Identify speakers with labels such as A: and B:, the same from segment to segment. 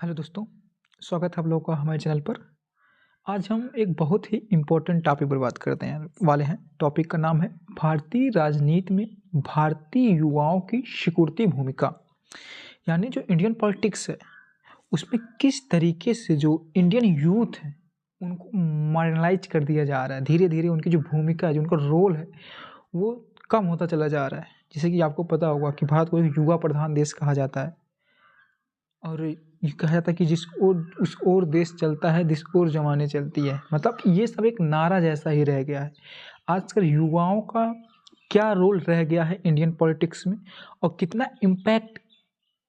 A: Hello दोस्तों, स्वागत है आप लोगों का हमारे चैनल पर। आज हम एक बहुत ही इम्पोर्टेंट टॉपिक पर बात करते हैं वाले हैं। टॉपिक का नाम है भारतीय राजनीति में भारतीय युवाओं की सिकुड़ती भूमिका। यानी जो इंडियन पॉलिटिक्स है, उसमें किस तरीके से जो इंडियन यूथ है, उनको मार्जिनलाइज कर दिया जा रहा है। धीरे-धीरे उनकी जो भूमिका है, जो उनका रोल है, वो कम होता चला जा रहा है। जैसे कि आपको पता होगा कि भारत को एक युवा प्रधान देश कहा जाता है। और ये कहा जाता है कि जिस ओर उस ओर देश चलता है, जिस ओर जमाने चलती है। मतलब ये सब एक नारा जैसा ही रह गया है। आजकल युवाओं का क्या रोल रह गया है इंडियन पॉलिटिक्स में और कितना इम्पैक्ट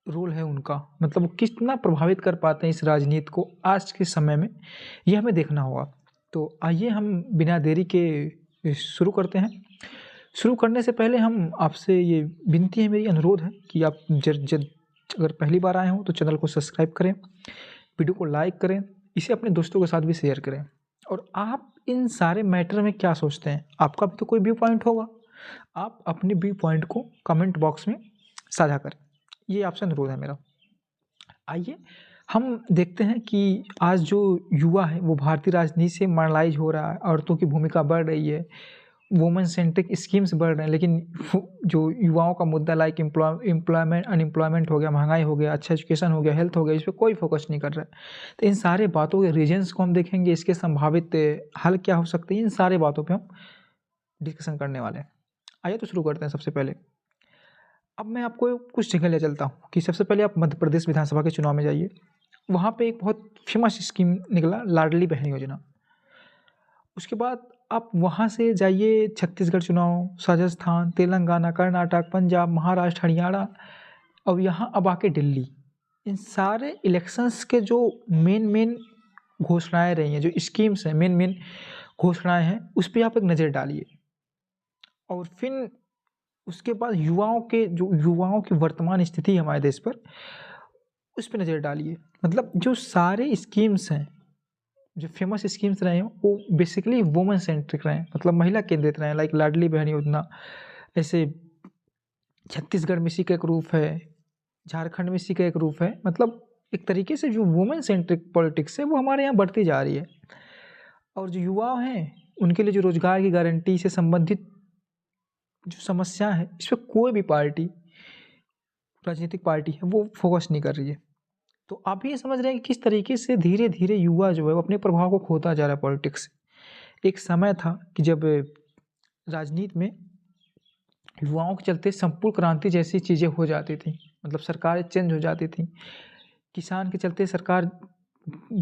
A: रोल है उनका, मतलब वो कितना प्रभावित कर पाते हैं इस राजनीति को आज के समय में, ये हमें देखना होगा। तो आइए हम बिना देरी के शुरू करते हैं। शुरू करने से पहले हम आपसे ये विनती है, मेरी अनुरोध है कि आप अगर पहली बार आए हों तो चैनल को सब्सक्राइब करें, वीडियो को लाइक करें, इसे अपने दोस्तों के साथ भी शेयर करें। और आप इन सारे मैटर में क्या सोचते हैं? आपका भी तो कोई व्यू पॉइंट होगा, आप अपने व्यू पॉइंट को कमेंट बॉक्स में साझा करें। ये आपसे अनुरोध है मेरा। आइए हम देखते हैं कि आज जो युवा है वो भारतीय राजनीति से मार्जिनलाइज हो रहा है, औरतों की भूमिका बढ़ रही है, वुमेन सेंट्रिक स्कीम्स बढ़ रहे हैं, लेकिन जो युवाओं का मुद्दा लाइक एम्प्लॉयमेंट, अनएम्प्लॉयमेंट हो गया, महंगाई हो गया, अच्छा एजुकेशन हो गया, हेल्थ हो गया, इस पे कोई फोकस नहीं कर रहा है। तो इन सारे बातों के रीजंस को हम देखेंगे, इसके संभावित हल क्या हो सकते हैं, इन सारे बातों पे हम डिस्कशन करने वाले हैं। आइए तो शुरू करते हैं। सबसे पहले अब मैं आपको कुछ जगह ले चलता हूँ कि सबसे पहले आप मध्य प्रदेश विधानसभा के चुनाव में जाइए। वहाँ पे एक बहुत फेमस स्कीम निकला, लाडली बहन योजना। उसके बाद आप वहाँ से जाइए छत्तीसगढ़ चुनाव, राजस्थान, तेलंगाना, कर्नाटक, पंजाब, महाराष्ट्र, हरियाणा, और यहाँ अब आके दिल्ली। इन सारे इलेक्शंस के जो मेन घोषणाएं रही हैं, जो स्कीम्स हैं, मेन घोषणाएं हैं, उस पर आप एक नज़र डालिए। और फिर उसके बाद युवाओं की वर्तमान स्थिति है हमारे देश पर, उस पर नज़र डालिए। मतलब जो सारे स्कीम्स हैं, जो फेमस स्कीम्स रहे हैं, वो बेसिकली वुमेन सेंट्रिक रहे हैं, मतलब महिला केंद्रित रहे हैं। लाइक लाडली बहन योजना, ऐसे छत्तीसगढ़ में इसी का एक रूप है, झारखंड में इसी का एक रूप है। मतलब एक तरीके से जो वुमेन सेंट्रिक पॉलिटिक्स है वो हमारे यहाँ बढ़ती जा रही है। और जो युवा हैं उनके लिए जो रोजगार की गारंटी से संबंधित जो समस्या है, इस पर कोई भी पार्टी, राजनीतिक पार्टी है, वो फोकस नहीं कर रही है। तो आप ये समझ रहे हैं कि किस तरीके से धीरे धीरे युवा जो है वो अपने प्रभाव को खोता जा रहा है पॉलिटिक्स से। एक समय था कि जब राजनीति में युवाओं के चलते संपूर्ण क्रांति जैसी चीज़ें हो जाती थी, मतलब सरकारें चेंज हो जाती थी, किसान के चलते सरकार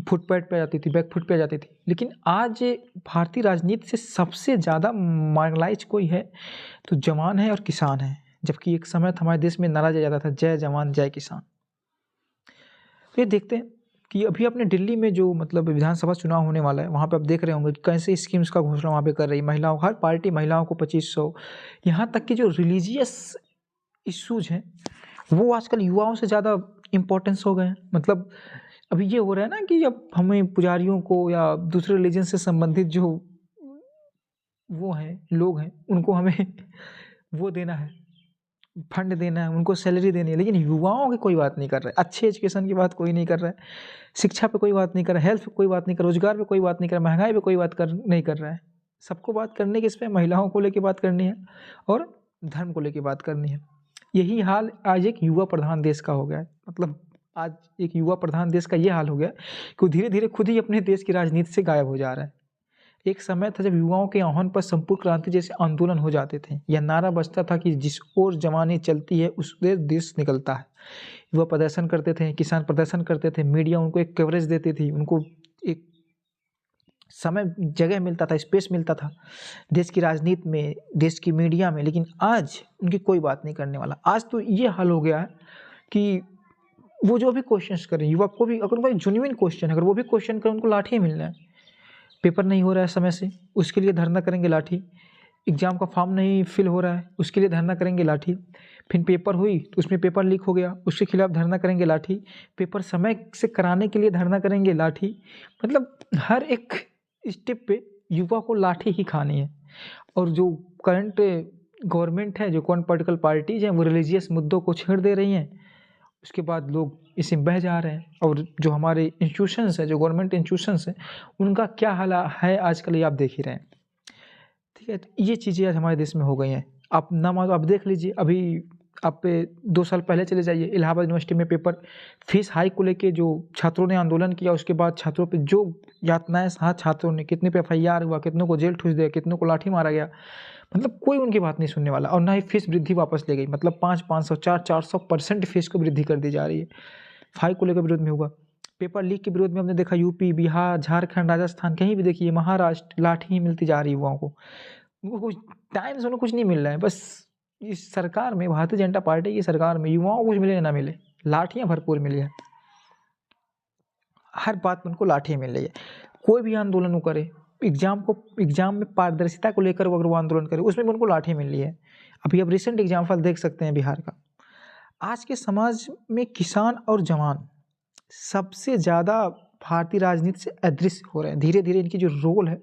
A: फुटपैथ पे आ जाती थी, बैकफुट पे आ जाती थी। लेकिन आज भारतीय राजनीति से सबसे ज़्यादा मार्जिनलाइज कोई है तो जवान है और किसान है। जबकि एक समय था हमारे देश में नारा दिया जाता था, जय जवान जय किसान। तो ये देखते हैं कि अभी अपने दिल्ली में जो मतलब विधानसभा चुनाव होने वाला है, वहाँ पे आप देख रहे होंगे कि कैसे स्कीम्स का घोषणा वहाँ पे कर रही है महिलाओं, हर पार्टी महिलाओं को 2500, यहाँ तक कि जो रिलीजियस इश्यूज हैं वो आजकल युवाओं से ज़्यादा इम्पोर्टेंस हो गए हैं। मतलब अभी ये हो रहा है ना कि अब हमें पुजारियों को या दूसरे रिलीजन से संबंधित जो वो हैं, लोग हैं, उनको हमें वो देना है, फंड देना है, उनको सैलरी देनी है। लेकिन युवाओं की कोई बात नहीं कर रहा है, अच्छे एजुकेशन की बात कोई नहीं कर रहा है, शिक्षा पे कोई बात नहीं कर रहा है, हेल्थ पे कोई बात नहीं कर रहा है, रोजगार पे कोई बात नहीं कर रहा है, महंगाई पे कोई बात नहीं कर रहा है। सबको बात करने की इस पे महिलाओं को लेके बात करनी है और धर्म को लेके बात करनी है। यही हाल आज एक युवा प्रधान देश का हो गया है। मतलब आज एक युवा प्रधान देश का ये हाल हो गया कि वो धीरे-धीरे खुद ही अपने देश की राजनीति से गायब हो जा रहा है। एक समय था जब युवाओं के आह्वान पर संपूर्ण क्रांति जैसे आंदोलन हो जाते थे। यह नारा बजता था कि जिस ओर जमाने चलती है उस ओर देश निकलता है। युवा प्रदर्शन करते थे, किसान प्रदर्शन करते थे, मीडिया उनको एक कवरेज देती थी, उनको एक समय, जगह मिलता था, स्पेस मिलता था देश की राजनीति में, देश की मीडिया में। लेकिन आज उनकी कोई बात नहीं करने वाला। आज तो ये हाल हो गया है कि वो जो भी क्वेश्चंस करें, युवा को भी अगर कोई जेन्युइन क्वेश्चन है, अगर वो भी क्वेश्चन करें, उनको लाठी मिलना है। पेपर नहीं हो रहा है समय से, उसके लिए धरना करेंगे लाठी। एग्ज़ाम का फॉर्म नहीं फिल हो रहा है, उसके लिए धरना करेंगे लाठी। फिर पेपर हुई तो उसमें पेपर लीक हो गया, उसके खिलाफ धरना करेंगे लाठी। पेपर समय से कराने के लिए धरना करेंगे लाठी। मतलब हर एक स्टेप पे युवा को लाठी ही खानी है। और जो करंट गवर्नमेंट है, जो करंट पॉलिटिकल पार्टीज़ हैं, वो रिलीजियस मुद्दों को छेड़ दे रही हैं उसके बाद लोग इसी में बह जा रहे हैं। और जो हमारे इंस्टीट्यूशंस हैं, जो गवर्नमेंट इंस्टीट्यूशंस हैं, उनका क्या हाल है आजकल, ये आप देख ही रहे हैं। ठीक है, तो ये चीज़ें आज हमारे देश में हो गई हैं। आप ना मानो, आप देख लीजिए, अभी आप 2 साल पहले चले जाइए, इलाहाबाद यूनिवर्सिटी में पेपर फीस हाइक को लेके जो छात्रों ने आंदोलन किया, उसके बाद छात्रों पे जो यातनाएँ सहा छात्रों ने, कितने पे एफआईआर हुआ, कितनों को जेल ठूस दिया, कितनों को लाठी मारा गया, मतलब कोई उनकी बात नहीं सुनने वाला। और ना ही फीस वृद्धि वापस ले गई, मतलब 500, 400% फीस को वृद्धि कर दी जा रही है। हाइक को लेकर विरोध में हुआ। पेपर लीक के विरोध में हमने देखा यूपी, बिहार, झारखंड, राजस्थान, कहीं भी देखिए, महाराष्ट्र, लाठी ही मिलती जा रही है युवाओं को। उनको कुछ टाइम से उन्हें कुछ नहीं मिल रहा है। बस इस सरकार में, भारतीय जनता पार्टी की सरकार में युवाओं को कुछ मिले या ना मिले, लाठियाँ भरपूर मिली हैं। हर बात में उनको लाठियाँ मिल रही है। कोई भी आंदोलन वो करे, एग्जाम में पारदर्शिता को लेकर वो अगर वो आंदोलन करे, उसमें भी उनको लाठी मिल रही है। अभी आप रिसेंट एग्जाम्पल देख सकते हैं बिहार का। आज के समाज में किसान और जवान सबसे ज़्यादा भारतीय राजनीति से अदृश्य हो रहे हैं। धीरे धीरे इनकी जो रोल है,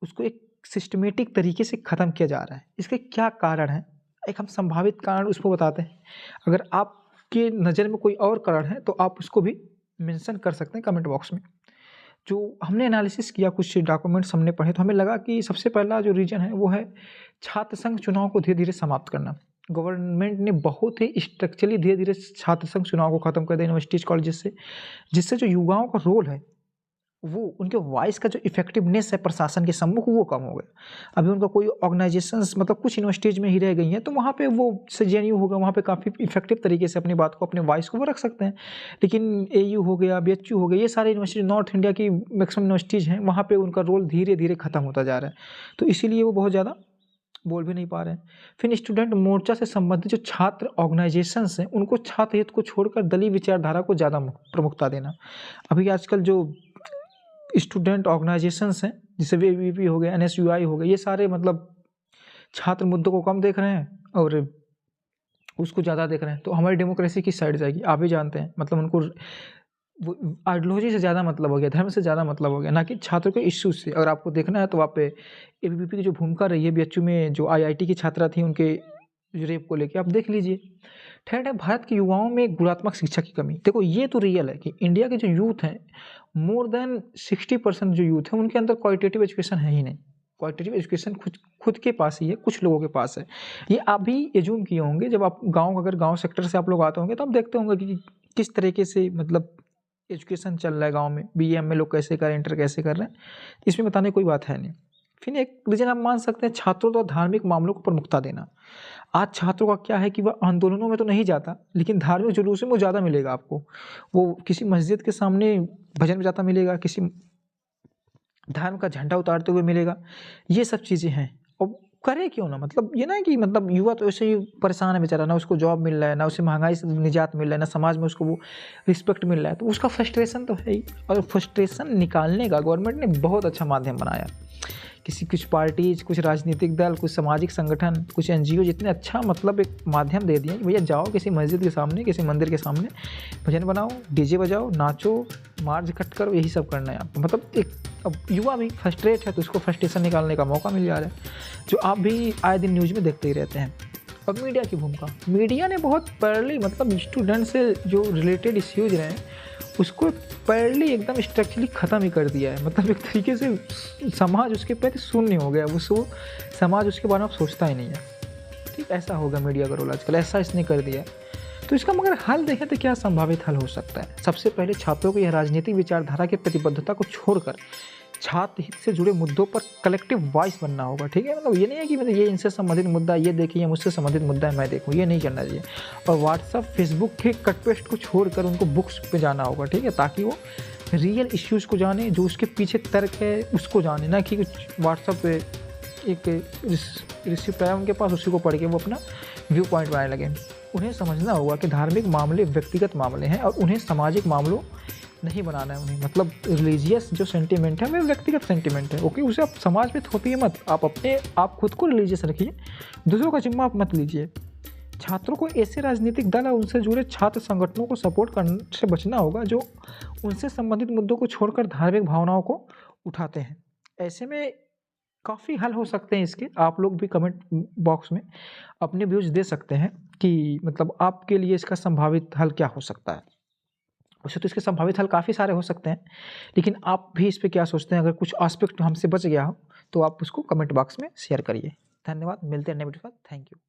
A: उसको एक सिस्टमेटिक तरीके से ख़त्म किया जा रहा है। इसके क्या कारण हैं, एक हम संभावित कारण उसको बताते हैं। अगर आपके नज़र में कोई और कारण है तो आप उसको भी मेंशन कर सकते हैं कमेंट बॉक्स में। जो हमने एनालिसिस किया, कुछ डॉक्यूमेंट्स हमने पढ़े, तो हमें लगा कि सबसे पहला जो रीज़न है वो है छात्र संघ चुनाव को धीरे धीरे समाप्त करना। गवर्नमेंट ने बहुत ही स्ट्रक्चरली धीरे धीरे छात्र संघ चुनाव को ख़त्म कर दिया यूनिवर्सिटीज़ कॉलेजेस से, जिससे जो युवाओं का रोल है, वो उनके वॉइस का जो इफेक्टिवनेस है प्रशासन के सम्मुख, वो कम हो गया। अभी उनका कोई ऑर्गेनाइजेशंस, मतलब कुछ यूनिवर्सिटीज़ में ही रह गई हैं, तो वहाँ पे वो जेएनयू होगा, वहाँ पे काफ़ी इफेक्टिव तरीके से अपनी बात को, अपने वॉइस को वो रख सकते हैं। लेकिन एयू हो गया, बीएचयू हो गया, ये सारे यूनिवर्सिटी नॉर्थ इंडिया की मैक्सिमम यूनिवर्सिटीज़ हैं, वहाँ पे उनका रोल धीरे धीरे खत्म होता जा रहा है। तो इसीलिए वो बहुत ज़्यादा बोल भी नहीं पा रहे हैं। फिर स्टूडेंट मोर्चा से संबंधित जो छात्र ऑर्गेनाइजेशंस हैं, उनको छात्र हित को छोड़कर दलीय विचारधारा को ज़्यादा प्रमुखता देना। अभी आजकल जो स्टूडेंट ऑर्गेनाइजेशंस हैं, जैसे एबीवीपी हो गया, एनएसयूआई हो गया, ये सारे मतलब छात्र मुद्दों को कम देख रहे हैं और उसको ज़्यादा देख रहे हैं। तो हमारी डेमोक्रेसी किस साइड जाएगी, आप भी जानते हैं। मतलब उनको वो आइडियोलॉजी से ज़्यादा मतलब हो गया, धर्म से ज़्यादा मतलब हो गया, ना कि छात्रों के इश्यूज से। अगर आपको देखना है तो वहाँ पे एबीवीपी की जो भूमिका रही है, बीएचयू में जो आईआईटी की छात्रा थी, उनके रेप को लेके, आप देख लीजिए। थर्ड है भारत के युवाओं में गुणात्मक शिक्षा की कमी। देखो, ये तो रियल है कि इंडिया के जो यूथ हैं, मोर देन 60% जो यूथ है, उनके अंदर क्वालिटेटिव एजुकेशन है ही नहीं। क्वालिटेटिव एजुकेशन खुद के पास ही है, कुछ लोगों के पास है। ये आप भी एज्यूम किए होंगे, जब आप अगर गाँव सेक्टर से आप लोग आते होंगे, तो आप देखते होंगे कि किस तरीके से मतलब एजुकेशन चल रहा है गाँव में, बीए में लोग कैसे कर रहे हैं, इंटर कैसे कर रहे हैं, इसमें बताने कोई बात है नहीं। फिर एक रीजन आप मान सकते हैं, छात्रों द्वारा धार्मिक मामलों को प्रमुखता देना। आज छात्रों का क्या है कि वह आंदोलनों में तो नहीं जाता, लेकिन धार्मिक जुलूस में वो ज़्यादा मिलेगा आपको। वो किसी मस्जिद के सामने भजन बजाता मिलेगा, किसी धर्म का झंडा उतारते हुए मिलेगा। ये सब चीज़ें हैं। और करे क्यों ना, मतलब ये ना कि मतलब युवा तो ऐसे ही परेशान है बेचारा, ना उसको जॉब मिल रहा है, ना उसे महंगाई से निजात मिल रहा है, ना समाज में उसको वो रिस्पेक्ट मिल रहा है, तो उसका फ्रस्ट्रेशन तो है ही। और फ्रस्ट्रेशन निकालने का गवर्नमेंट ने बहुत अच्छा माध्यम बनाया। कुछ पार्टीज, कुछ राजनीतिक दल, कुछ सामाजिक संगठन, कुछ एनजीओ, जितने अच्छा मतलब एक माध्यम दे दिया कि भैया जाओ किसी मस्जिद के सामने, किसी मंदिर के सामने भजन बनाओ, डीजे बजाओ, नाचो, मार्च कट करो, यही सब करना है आपको। मतलब एक अब युवा भी फ्रस्ट्रेट है, तो उसको फ्रस्ट्रेशन निकालने का मौका मिल जा रहा है, जो आप भी आए दिन न्यूज़ में देखते ही रहते हैं। और मीडिया की भूमिका, मीडिया ने बहुत पहले मतलब स्टूडेंट से जो रिलेटेड इश्यूज रहे हैं, उसको पहले एकदम स्ट्रक्चरली ख़त्म ही कर दिया है। मतलब एक तरीके से समाज उसके प्रति शून्य हो गया, वो समाज उसके बारे में सोचता ही नहीं है। ठीक, ऐसा होगा मीडिया का रोल आजकल, ऐसा इसने कर दिया है। तो इसका मगर हल देखें तो क्या संभावित हल हो सकता है। सबसे पहले छात्रों को यह राजनीतिक विचारधारा की प्रतिबद्धता को छोड़कर छात्र हित से जुड़े मुद्दों पर कलेक्टिव वॉइस बनना होगा। ठीक है, मतलब ये नहीं है कि मतलब ये इनसे संबंधित मुद्दा ये देखिए, मुझसे संबंधित मुद्दा है मैं देखूँ, ये नहीं करना चाहिए। और व्हाट्सअप, फेसबुक के कट पेस्ट को छोड़कर उनको बुक्स पे जाना होगा। ठीक है, ताकि वो रियल इश्यूज़ को जाने, जो उसके पीछे तर्क है उसको जाने, ना कि कुछ व्हाट्सअप पे एक रिसिप्ट आया उनके पास, उसी को पढ़ के वो अपना व्यू पॉइंट बनाने लगे। उन्हें समझना होगा कि धार्मिक मामले व्यक्तिगत मामले हैं और उन्हें सामाजिक मामलों नहीं बनाना है उन्हें। मतलब रिलीजियस जो सेंटिमेंट है वह व्यक्तिगत सेंटिमेंट है। ओके, उसे आप समाज में थोपिए मत, आप खुद को रिलीजियस रखिए, दूसरों का जिम्मा आप मत लीजिए। छात्रों को ऐसे राजनीतिक दल और उनसे जुड़े छात्र संगठनों को सपोर्ट करने से बचना होगा जो उनसे संबंधित मुद्दों को छोड़कर धार्मिक भावनाओं को उठाते हैं। ऐसे में काफ़ी हल हो सकते हैं इसके। आप लोग भी कमेंट बॉक्स में अपने व्यूज़ दे सकते हैं कि मतलब आपके लिए इसका संभावित हल क्या हो सकता है। वैसे तो इसके संभावित हल काफ़ी सारे हो सकते हैं, लेकिन आप भी इस पे क्या सोचते हैं? अगर कुछ एस्पेक्ट हमसे बच गया हो तो आप उसको कमेंट बॉक्स में शेयर करिए। धन्यवाद, मिलते हैं नेक्स्ट वीडियो के साथ। Thank you.